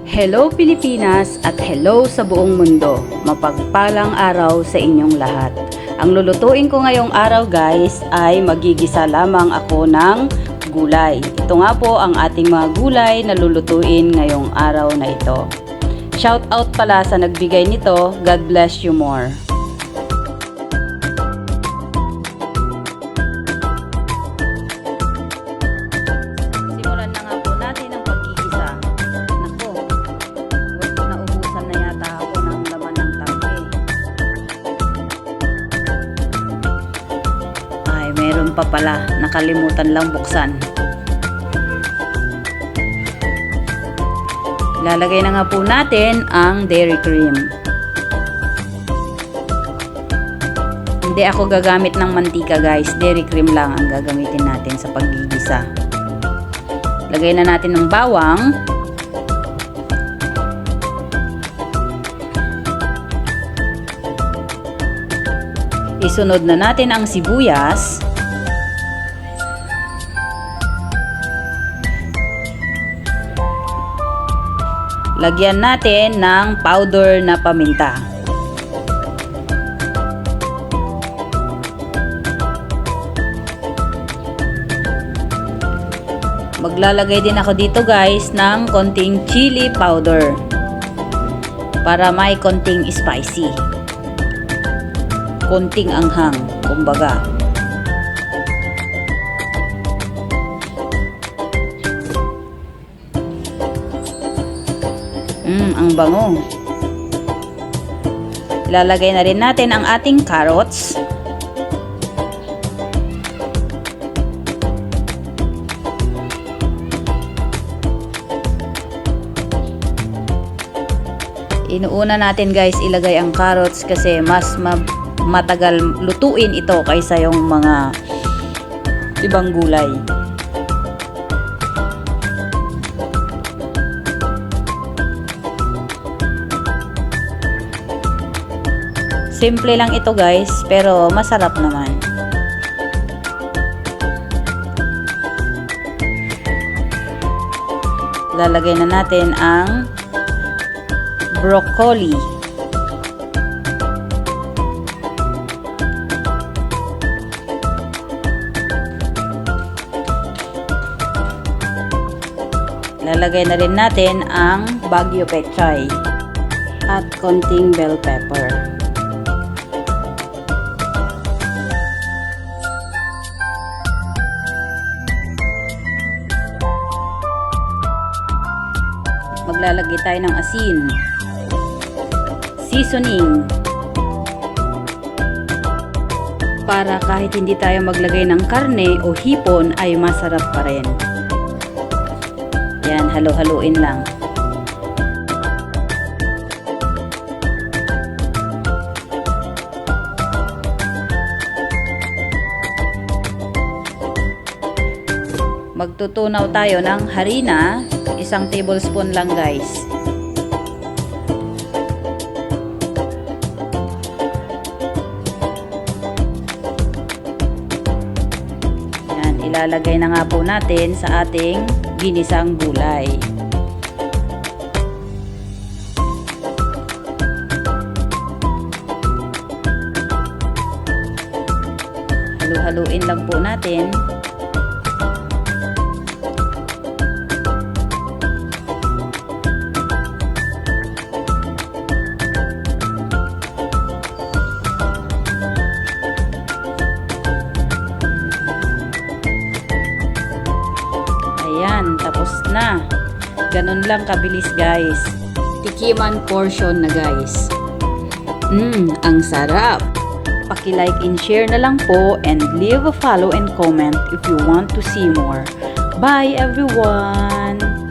Hello Pilipinas at hello sa buong mundo. Mapagpalang araw sa inyong lahat. Ang lulutuin ko ngayong araw guys ay magigisa lamang ako ng gulay. Ito nga po ang ating mga gulay na lulutuin ngayong araw na ito. Shout out pala sa nagbigay nito. God bless you more. Simulan na nga po natin ang paggigisa. Nako, naubusan na yata ako ng laman ng tangke. Ay, meron pa pala. Nakalimutan lang buksan. Lalagay na nga po natin ang dairy cream. Hindi ako gagamit ng mantika guys. Dairy cream lang ang gagamitin natin sa paggigisa. Lagay na natin ng bawang. Isunod na natin ang sibuyas. Lagyan natin ng powder na paminta. Maglalagay din ako dito guys ng konting chili powder para may konting spicy. Konting anghang, kumbaga. Ang bango. Lalagay na rin natin ang ating carrots. Inuuna natin guys ilagay ang carrots kasi mas matagal lutuin ito kaysa yung mga ibang gulay. Simple lang ito guys, pero masarap naman. Lalagay na natin ang broccoli. Lalagay na rin natin ang Baguio pechay at konting bell pepper. Maglalagay tayo ng asin, seasoning, para kahit hindi tayo maglagay ng karne o hipon ay masarap pa rin. Yan, halo-haluin lang. Magtutunaw tayo ng harina, 1 tablespoon lang guys. Yan, ilalagay na nga po natin sa ating ginisang gulay. Halu-haluin lang po natin. Ayan, tapos na. Ganun lang kabilis guys. Tikiman portion na guys. Ang sarap. Paki-like and share na lang po and leave a follow and comment if you want to see more. Bye everyone!